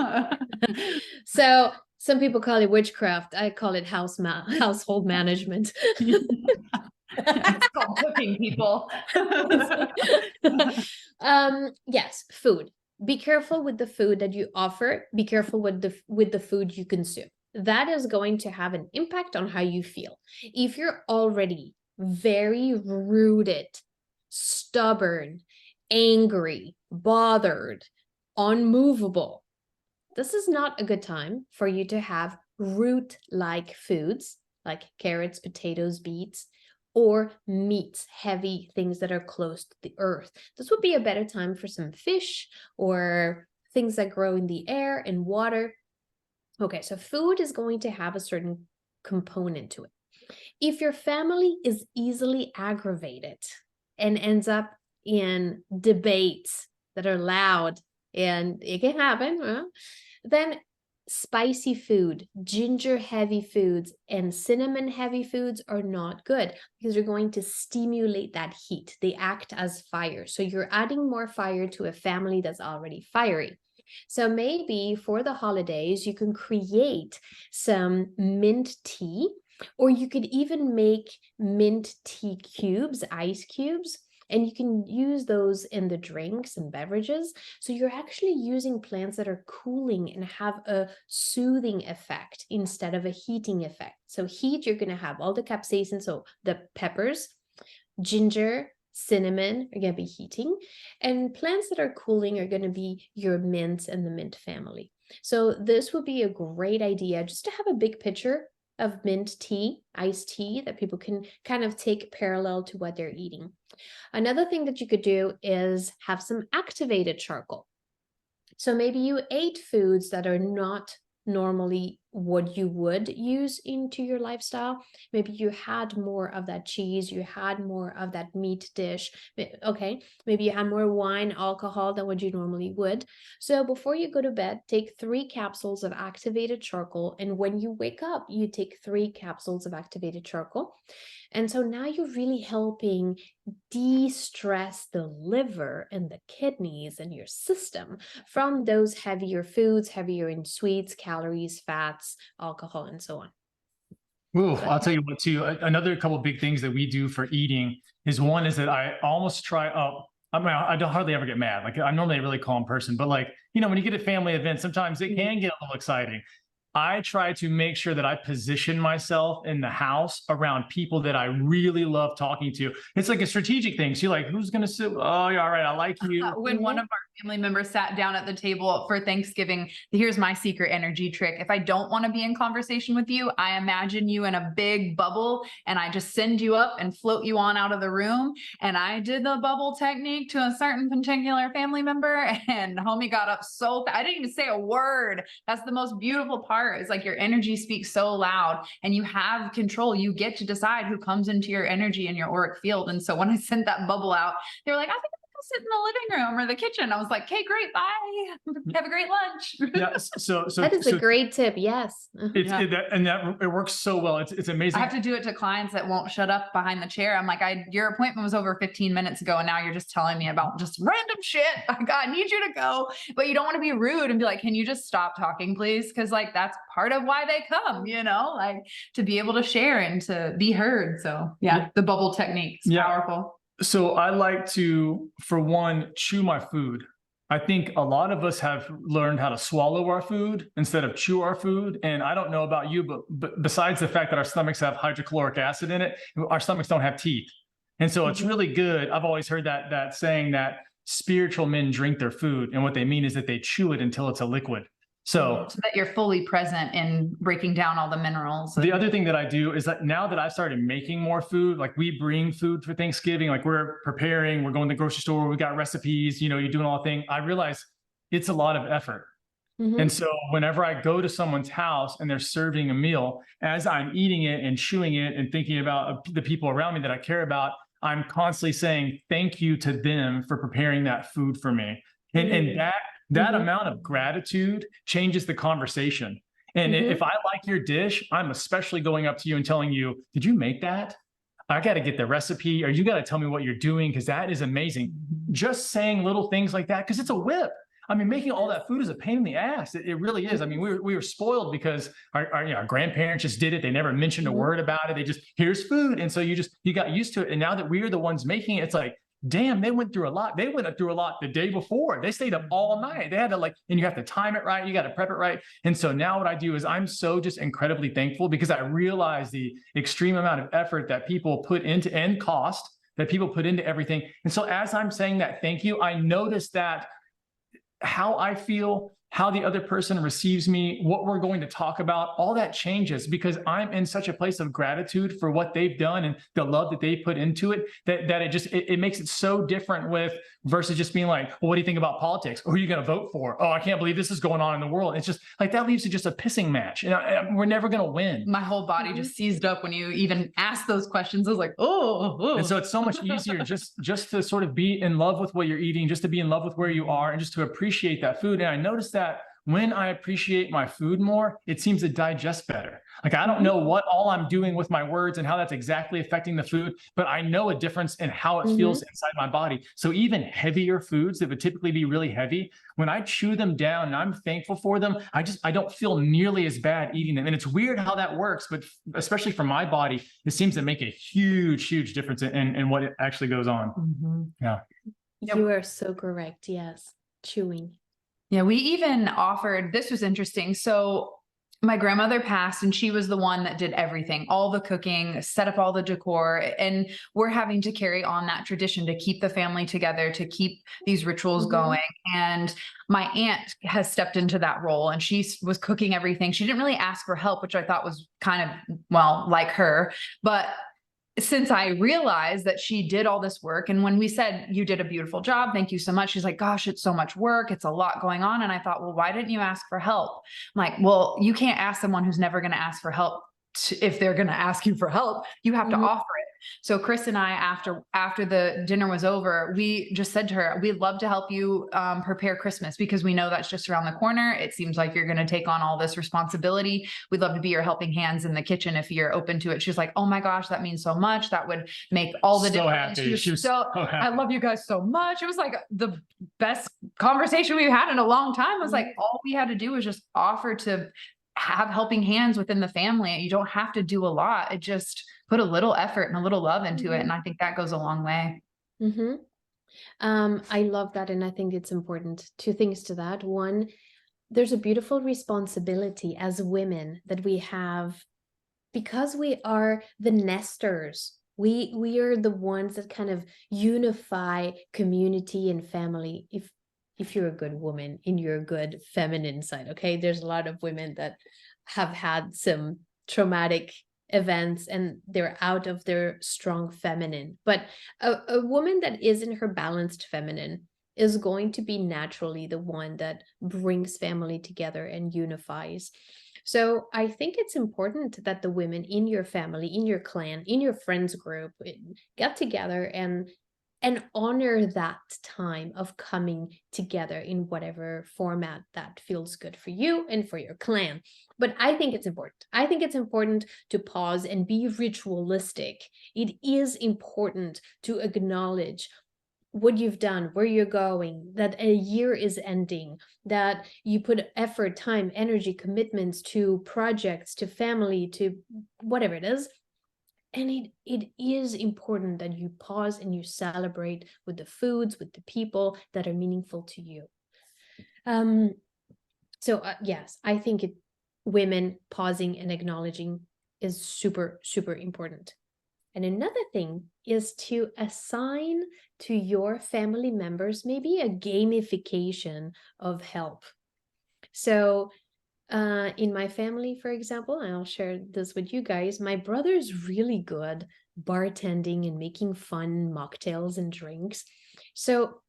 So some people call it witchcraft. I call it household management. It's called cooking, people. Yes, food. Be careful with the food that you offer. Be careful with the food you consume. That is going to have an impact on how you feel. If you're already very rooted, stubborn, angry, bothered, unmovable, this is not a good time for you to have root-like foods like carrots, potatoes, beets, or meats, heavy things that are close to the earth. This would be a better time for some fish or things that grow in the air and water. Okay, so food is going to have a certain component to it. If your family is easily aggravated and ends up in debates that are loud, and it can happen, then spicy food, ginger heavy foods, and cinnamon heavy foods are not good because you're going to stimulate that heat. They act as fire. So you're adding more fire to a family that's already fiery. So maybe for the holidays, you can create some mint tea, or you could even make mint tea cubes, ice cubes, and you can use those in the drinks and beverages. So you're actually using plants that are cooling and have a soothing effect instead of a heating effect. So heat, you're going to have all the capsaicin, so the peppers, ginger, cinnamon are going to be heating, and plants that are cooling are going to be your mints and the mint family. So this would be a great idea just to have a big pitcher of mint tea, iced tea, that people can kind of take parallel to what they're eating. Another thing that you could do is have some activated charcoal. So maybe you ate foods that are not normally what you would use into your lifestyle. Maybe you had more of that cheese, you had more of that meat dish. Okay, maybe you had more wine, alcohol than what you normally would. So before you go to bed, take 3 capsules of activated charcoal. And when you wake up, you take 3 capsules of activated charcoal. And so now you're really helping de-stress the liver and the kidneys and your system from those heavier foods, heavier in sweets, calories, fats, alcohol, and so on. Ooh, I'll tell you what too. Another couple of big things that we do for eating is one is that I almost try up. I mean, I don't hardly ever get mad. Like I'm normally a really calm person, but like, when you get a family event, sometimes it can get a little exciting. I try to make sure that I position myself in the house around people that I really love talking to. It's like a strategic thing. So you're like, who's going to sit? Oh, yeah, all right. I like you. When one of our family member sat down at the table for Thanksgiving. Here's my secret energy trick. If I don't want to be in conversation with you, I imagine you in a big bubble and I just send you up and float you on out of the room. And I did the bubble technique to a certain particular family member, and homie got up so fast. I didn't even say a word. That's the most beautiful part. Is like your energy speaks so loud and you have control. You get to decide who comes into your energy and your auric field. And so when I sent that bubble out, they were like, I think I'll sit in the living room or the kitchen. I was like, okay, great. Bye. Have a great lunch. Yeah. So That is a great tip. Yes. it works so well. It's amazing. I have to do it to clients that won't shut up behind the chair. I'm like, your appointment was over 15 minutes ago, and now you're just telling me about just random shit. I need you to go, but you don't want to be rude and be like, can you just stop talking, please? Because like that's part of why they come, like to be able to share and to be heard. So yeah, the bubble technique is powerful. So I like to, for one, chew my food. I think a lot of us have learned how to swallow our food instead of chew our food. And I don't know about you, but besides the fact that our stomachs have hydrochloric acid in it, our stomachs don't have teeth. And so it's really good. I've always heard that saying that spiritual men drink their food. And what they mean is that they chew it until it's a liquid. So that you're fully present in breaking down all the minerals. The other thing that I do is that now that I've started making more food, like we bring food for Thanksgiving, like we're preparing, we're going to the grocery store, we got recipes, you're doing all the thing. I realize it's a lot of effort. And so whenever I go to someone's house and they're serving a meal, as I'm eating it and chewing it and thinking about the people around me that I care about, I'm constantly saying thank you to them for preparing that food for me. And that amount of gratitude changes the conversation. And if I like your dish, I'm especially going up to you and telling you, did you make that? I got to get the recipe, or you got to tell me what you're doing, because that is amazing. Just saying little things like that, because it's a whip. I mean, making all that food is a pain in the ass. It really is. I mean, we were spoiled because our grandparents just did it. They never mentioned a word about it. They just, here's food. And so you got used to it. And now that we're the ones making it, it's like, damn, they went through a lot. They went through a lot the day before. They stayed up all night. They had to and you have to time it right. You got to prep it right. And so now what I do is I'm so just incredibly thankful, because I realize the extreme amount of effort that people put into, and cost that people put into everything. And so as I'm saying that thank you, I notice that how I feel, how the other person receives me, what we're going to talk about, all that changes, because I'm in such a place of gratitude for what they've done and the love that they put into it, that it makes it so different versus just being like, well, what do you think about politics? Who are you going to vote for? Oh, I can't believe this is going on in the world. It's just like, that leaves to just a pissing match. And we're never going to win. My whole body just seized up when you even asked those questions. I was like, oh. And so it's so much easier just to sort of be in love with what you're eating, just to be in love with where you are, and just to appreciate that food. And I noticed that when I appreciate my food more, it seems to digest better. Like, I don't know what all I'm doing with my words and how that's exactly affecting the food, but I know a difference in how it feels inside my body. So even heavier foods that would typically be really heavy, when I chew them down and I'm thankful for them, I don't feel nearly as bad eating them. And it's weird how that works, but especially for my body, it seems to make a huge, huge difference in what it actually goes on. Yeah. You are so correct. Yes. Chewing. Yeah, we even offered, this was interesting. So my grandmother passed, and she was the one that did everything, all the cooking, set up all the decor. And we're having to carry on that tradition to keep the family together, to keep these rituals going. And my aunt has stepped into that role, and she was cooking everything. She didn't really ask for help, which I thought was kind of, like her. But since I realized that she did all this work, and when we said, you did a beautiful job, thank you so much, she's like, gosh, it's so much work. It's a lot going on. And I thought, well, why didn't you ask for help? I'm like, well, you can't ask someone who's never going to ask for help. If they're going to ask you for help, you have to offer it. So Chris and I, after the dinner was over, we just said to her, we'd love to help you prepare Christmas, because we know that's just around the corner. It seems like you're going to take on all this responsibility. We'd love to be your helping hands in the kitchen if you're open to it. She's like, oh my gosh, that means so much. That would make all the difference. She was so happy. I love you guys so much. It was like the best conversation we've had in a long time. It was like, all we had to do was just offer to have helping hands within the family. You don't have to do a lot. It just put a little effort and a little love into it. And I think that goes a long way. I love that. And I think it's important. Two things to that. One, there's a beautiful responsibility as women that we have, because we are the nesters. We are the ones that kind of unify community and family. if you're a good woman in your good feminine side. Okay, there's a lot of women that have had some traumatic events and they're out of their strong feminine, but a woman that is in her balanced feminine is going to be naturally the one that brings family together and unifies. So I think it's important that the women in your family, in your clan, in your friends group get together and honor that time of coming together in whatever format that feels good for you and for your clan. But I think it's important. I think it's important to pause and be ritualistic. It is important to acknowledge what you've done, where you're going, that a year is ending, that you put effort, time, energy, commitments to projects, to family, to whatever it is. And it is important that you pause and you celebrate with the foods, with the people that are meaningful to you. So yes, I think women pausing and acknowledging is super, super important. And another thing is to assign to your family members maybe a gamification of help. So in my family, for example, and I'll share this with you guys, my brother's really good bartending and making fun mocktails and drinks. So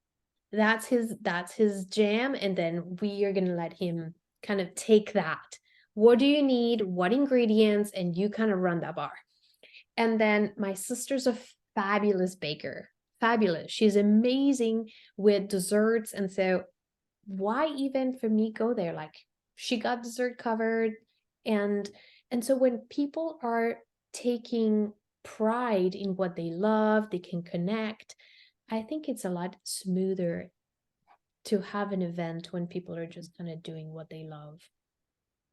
that's his jam. And then we are gonna let him kind of take that. What do you need? What ingredients? And you kind of run that bar. And then my sister's a fabulous baker. Fabulous. She's amazing with desserts. And so why even for me go there? Like, she got dessert covered. And so when people are taking pride in what they love, they can connect. I think it's a lot smoother to have an event when people are just kind of doing what they love.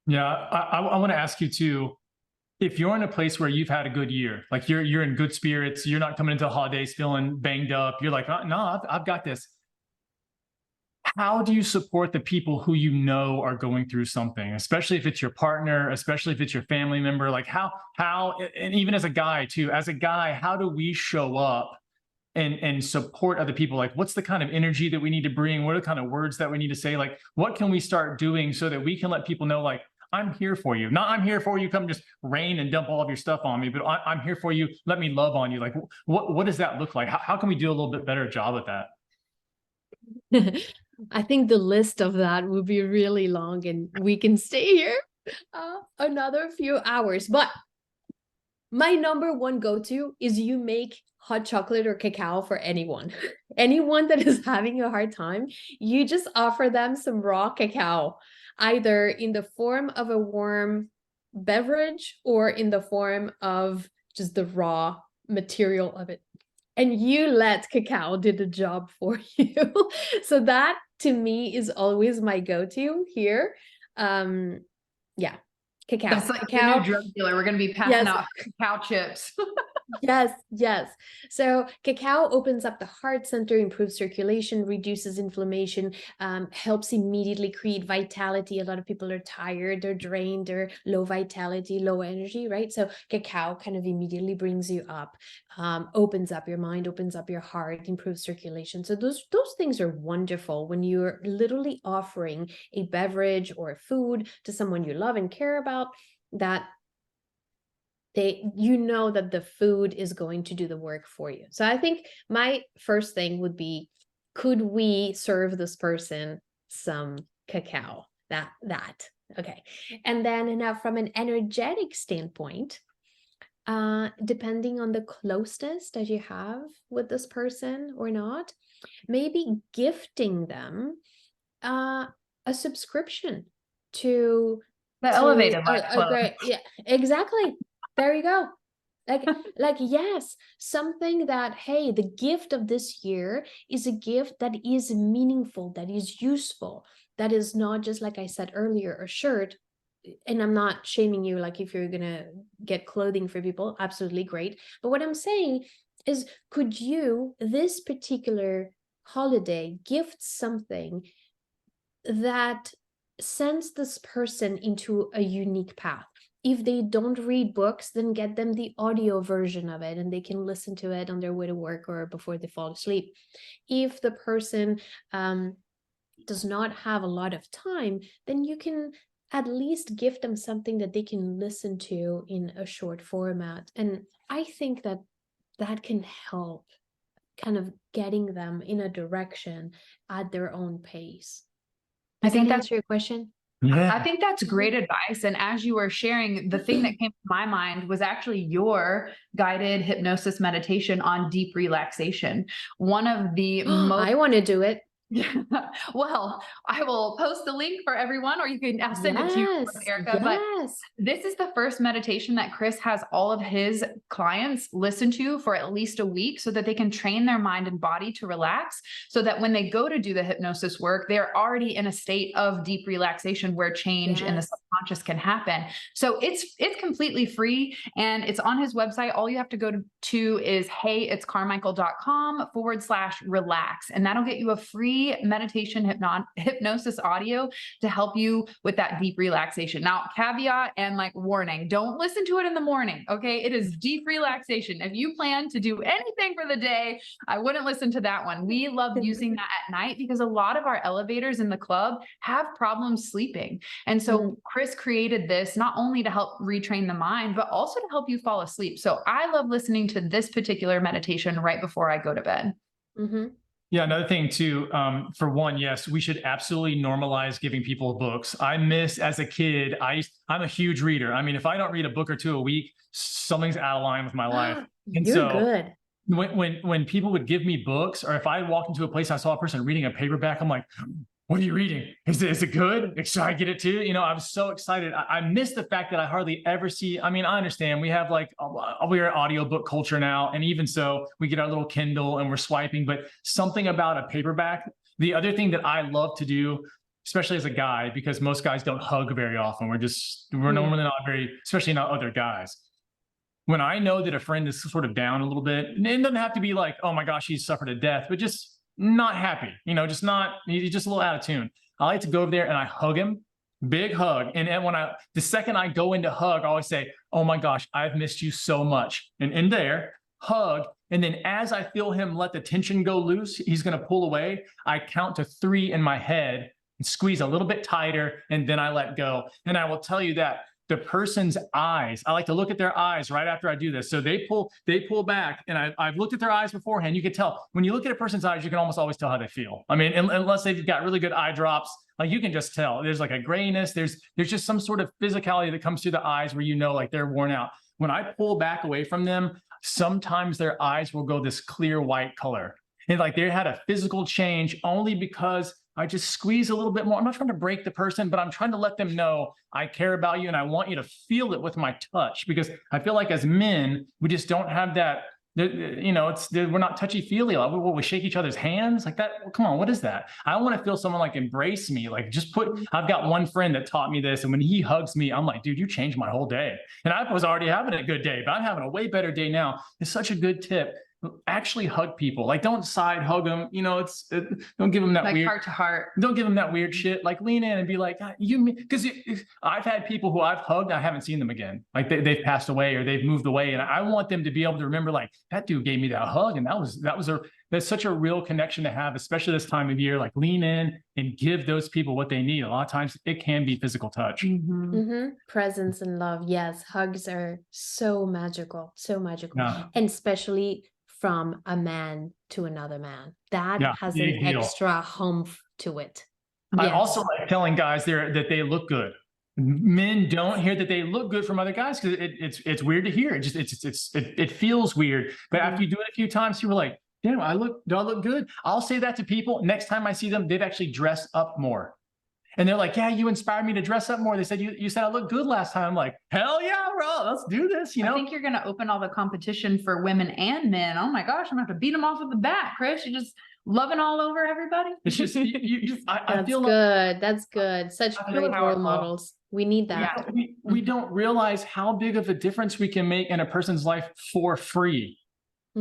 Yeah, I want to ask you too, if you're in a place where you've had a good year, like you're in good spirits, you're not coming into the holidays feeling banged up, you're like, no, I've got this. How do you support the people who you know are going through something, especially if it's your partner, especially if it's your family member? Like how, and even as a guy too, as a guy, how do we show up and support other people? Like, what's the kind of energy that we need to bring? What are the kind of words that we need to say? Like, what can we start doing so that we can let people know, like, I'm here for you. Not I'm here for you. Come just rain and dump all of your stuff on me, but I'm here for you. Let me love on you. Like, what does that look like? How can we do a little bit better job at that? I think the list of that would be really long and we can stay here another few hours. But my number one go-to is you make hot chocolate or cacao for anyone. Anyone that is having a hard time, you just offer them some raw cacao, either in the form of a warm beverage or in the form of just the raw material of it. And you let cacao do the job for you. So that to me is always my go-to here. Yeah, cacao. That's like cacao. your new drug dealer. We're going to be passing out cacao chips. Yes. So cacao opens up the heart center, improves circulation, reduces inflammation, helps immediately create vitality. A lot of people are tired, they're drained, they're low vitality, low energy, right? So cacao kind of immediately brings you up, opens up your mind, opens up your heart, improves circulation. So those things are wonderful when you're literally offering a beverage or a food to someone you love and care about, that you know that the food is going to do the work for you. So I think my first thing would be, could we serve this person some cacao? That okay. And then now from an energetic standpoint, depending on the closeness that you have with this person or not, maybe gifting them a subscription to The elevated life club. great, yeah, exactly. There you go. Like yes, something that, hey, the gift of this year is a gift that is meaningful, that is useful, that is not just, like I said earlier, a shirt. And I'm not shaming you, like if you're gonna get clothing for people, absolutely great. But what I'm saying is, could you this particular holiday gift something that sends this person into a unique path? If they don't read books, then get them the audio version of it and they can listen to it on their way to work or before they fall asleep. If the person does not have a lot of time, then you can at least give them something that they can listen to in a short format. And I think that that can help kind of getting them in a direction at their own pace. I Does think that that's answer your question? I think that's great advice. And as you were sharing, the thing that came to my mind was actually your guided hypnosis meditation on deep relaxation. One of the most I want to do it. Yeah. Well, I will post the link for everyone, or you can I'll send it to you, Yes, Erica. But yes. this is the first meditation that Chris has all of his clients listen to for at least a week so that they can train their mind and body to relax, so that when they go to do the hypnosis work, they're already in a state of deep relaxation where change in the Yes. subconscious can happen. So it's completely free and it's on his website. All you have to go to is heyitscarmichael.com/relax. And that'll get you a free meditation hypnosis audio to help you with that deep relaxation. Now, caveat and like warning, don't listen to it in the morning. Okay. It is deep relaxation. If you plan to do anything for the day, I wouldn't listen to that one. We love using that at night because a lot of our elevators in the club have problems sleeping. And so Chris created this not only to help retrain the mind, but also to help you fall asleep. So I love listening to this particular meditation right before I go to bed. Mm-hmm. Yeah, another thing too, for one, yes, we should absolutely normalize giving people books. I miss as a kid, I'm a huge reader. I mean, if I don't read a book or two a week, something's out of line with my life. And You're so good. when people would give me books, or if I walked into a place, I saw a person reading a paperback, I'm like, what are you reading? Is it good? Should I get it too? You know, I was so excited. I miss the fact that I hardly ever see. I mean, I understand we have like, we're audiobook culture now. And even so, we get our little Kindle and we're swiping, but something about a paperback. The other thing that I love to do, especially as a guy, because most guys don't hug very often. We're normally not very, especially not other guys. When I know that a friend is sort of down a little bit, and it doesn't have to be like, oh my gosh, he's suffered a death, but just not happy, you know, just a little out of tune. I like to go over there and I hug him, big hug. And the second I go into hug, I always say, oh my gosh, I've missed you so much. And in there, hug. And then as I feel him let the tension go loose, he's going to pull away. I count to 3 in my head and squeeze a little bit tighter. And then I let go. And I will tell you that the person's eyes, I like to look at their eyes right after I do this. So they pull back, and I've looked at their eyes beforehand. You can tell when you look at a person's eyes, you can almost always tell how they feel. I mean, unless they've got really good eye drops, like you can just tell there's like a grayness. There's just some sort of physicality that comes through the eyes where, you know, like they're worn out. When I pull back away from them, sometimes their eyes will go this clear white color. And like they had a physical change only because I just squeeze a little bit more. I'm not trying to break the person, but I'm trying to let them know I care about you and I want you to feel it with my touch, because I feel like as men, we just don't have that, you know, we're not touchy-feely. We shake each other's hands like that. Well, come on, what is that? I want to feel someone like embrace me, like I've got one friend that taught me this. And when he hugs me, I'm like, dude, you changed my whole day. And I was already having a good day, but I'm having a way better day now. It's such a good tip. Actually hug people. Like, don't side hug them. You know, don't give them that like weird heart to heart. Don't give them that weird shit. Like, lean in and be like, because I've had people who I've hugged, I haven't seen them again. Like they've passed away or they've moved away, and I want them to be able to remember, like, that dude gave me that hug, and that's such a real connection to have, especially this time of year. Like, lean in and give those people what they need. A lot of times it can be physical touch. Presence and love. Yes, hugs are so magical, Yeah. and especially from a man to another man. That has an big deal. extra humph to it. I also like telling guys that they look good. Men don't hear that they look good from other guys because it's weird to hear. It feels weird. But after you do it a few times, you were like, damn, do I look good? I'll say that to people. Next time I see them, they've actually dressed up more. And they're like, yeah, you inspired me to dress up more. They said, you said I looked good last time. I'm like, hell yeah, bro, let's do this. You know, I think you're going to open all the competition for women and men. Oh my gosh, I'm going to have to beat them off with the bat, Chris. You're just loving all over everybody. It's just, I feel good. That's good. Such great role models. We need that. Yeah, we don't realize how big of a difference we can make in a person's life for free.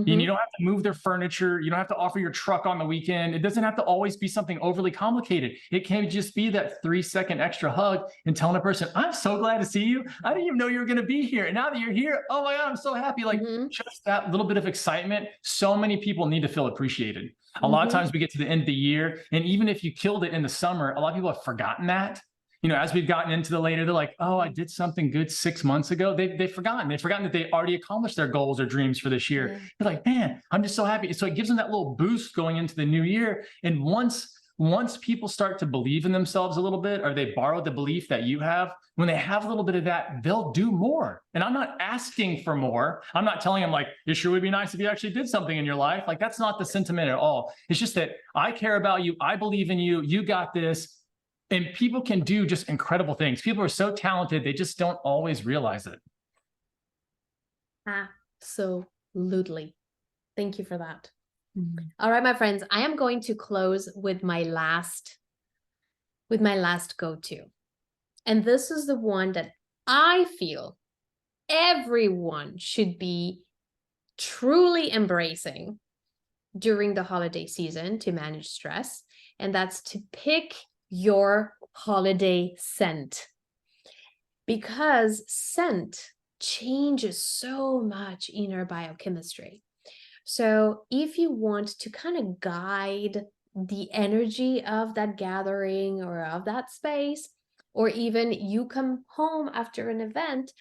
And you don't have to move their furniture. You don't have to offer your truck on the weekend. It doesn't have to always be something overly complicated. It can just be that 3-second extra hug and telling a person, I'm so glad to see you. I didn't even know you were going to be here. And now that you're here, oh my God, I'm so happy. Like just that little bit of excitement. So many people need to feel appreciated. A lot of times we get to the end of the year, and even if you killed it in the summer, a lot of people have forgotten that. You know, as we've gotten into the later, they're like, oh, I did something good 6 months ago. They've forgotten. They've forgotten that they already accomplished their goals or dreams for this year. They're like, man, I'm just so happy. So it gives them that little boost going into the new year. And once people start to believe in themselves a little bit, or they borrow the belief that you have, when they have a little bit of that, they'll do more. And I'm not asking for more. I'm not telling them like, it sure would be nice if you actually did something in your life. Like that's not the sentiment at all. It's just that I care about you. I believe in you. You got this. And people can do just incredible things. People are so talented, they just don't always realize it. Absolutely. Thank you for that. All right, my friends, I am going to close with my last go-to. And this is the one that I feel everyone should be truly embracing during the holiday season to manage stress. And that's to pick your holiday scent, because scent changes so much in our biochemistry. So if you want to kind of guide the energy of that gathering or of that space, or even you come home after an event,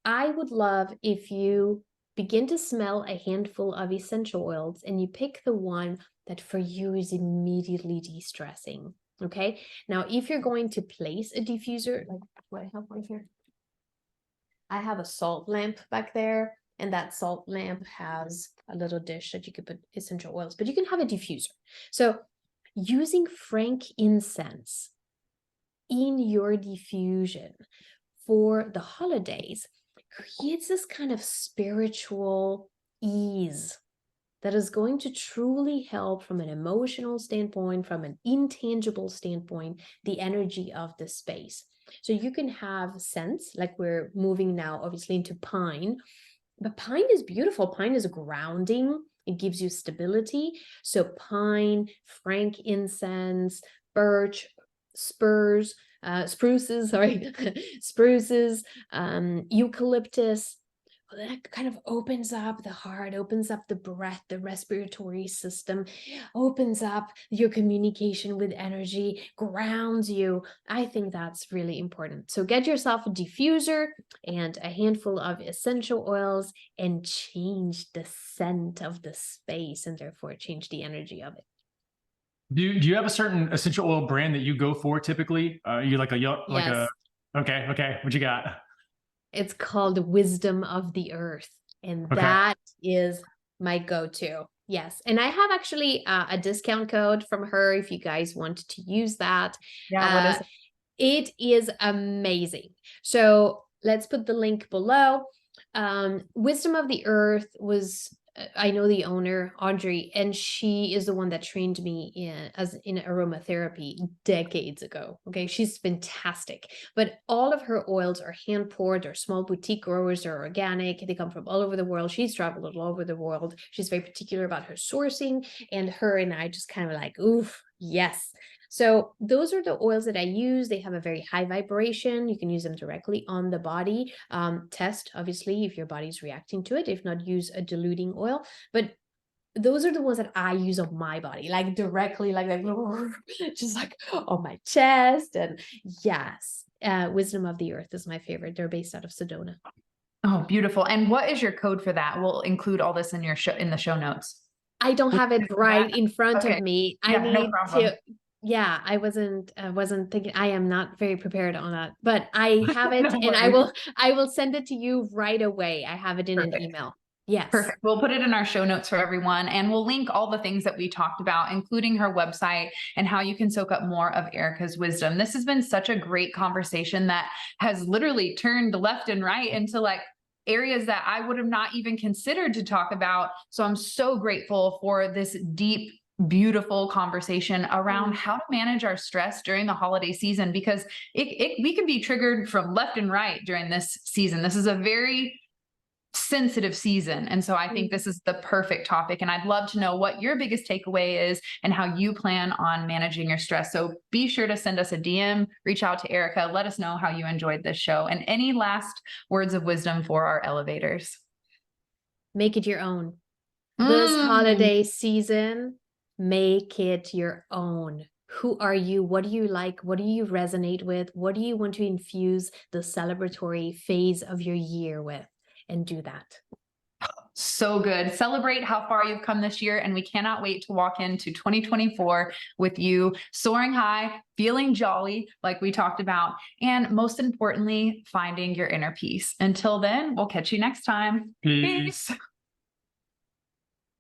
I would love if you begin to smell a handful of essential oils and you pick the one that for you is immediately de-stressing. Okay, now if you're going to place a diffuser, like what I have right here, I have a salt lamp back there, and that salt lamp has a little dish that you could put essential oils, but you can have a diffuser. So using frankincense in your diffusion for the holidays creates this kind of spiritual ease that is going to truly help from an emotional standpoint, from an intangible standpoint, the energy of the space. So you can have scents, like we're moving now obviously into pine, but pine is beautiful. Pine is grounding. It gives you stability. So pine, frankincense, birch, spruces, spruces, eucalyptus. That kind of opens up the heart, opens up the breath, the respiratory system, opens up your communication with energy, grounds you. I think that's really important. So get yourself a diffuser and a handful of essential oils and change the scent of the space, and therefore change the energy of it. Do you have a certain essential oil brand that you go for typically? You like Yes. Okay. What you got? It's called Wisdom of the Earth, and that is my go-to. Yes, and I have actually a discount code from her if you guys want to use that. Yeah, what is it? It is amazing. So let's put the link below. Wisdom of the Earth was, I know the owner, Audrey, and she is the one that trained me in aromatherapy decades ago. Okay, she's fantastic. But all of her oils are hand poured, they're small boutique growers, they're organic, they come from all over the world. She's traveled all over the world. She's very particular about her sourcing, and her and I just kind of like, oof, yes. So those are the oils that I use. They have a very high vibration. You can use them directly on the body. Test, obviously, if your body's reacting to it. If not, use a diluting oil. But those are the ones that I use on my body, like directly, like just like on my chest. And yes, Wisdom of the Earth is my favorite. They're based out of Sedona. Oh, beautiful. And what is your code for that? We'll include all this in your in the show notes. I don't have it right in front of me. Yeah, I need no problem. yeah, I wasn't thinking. I am not very prepared on that, but I have it, No and worries. I will send it to you right away. I have it in an Perfect. email. Yes. Perfect. We'll put it in our show notes for everyone, and we'll link all the things that we talked about, including her website and how you can soak up more of Erika's wisdom. This has been such a great conversation that has literally turned left and right into like areas that I would have not even considered to talk about. So I'm so grateful for this deep, beautiful conversation around how to manage our stress during the holiday season, because we can be triggered from left and right during this season. This is a very sensitive season. And so I think this is the perfect topic. And I'd love to know what your biggest takeaway is and how you plan on managing your stress. So be sure to send us a DM, reach out to Erika, let us know how you enjoyed this show, and any last words of wisdom for our elevators. Make it your own. This holiday season, make it your own. Who are you? What do you like? What do you resonate with? What do you want to infuse the celebratory phase of your year with? And do that. So good. Celebrate how far you've come this year. And we cannot wait to walk into 2024 with you soaring high, feeling jolly, like we talked about, and most importantly, finding your inner peace. Until then, we'll catch you next time. Peace.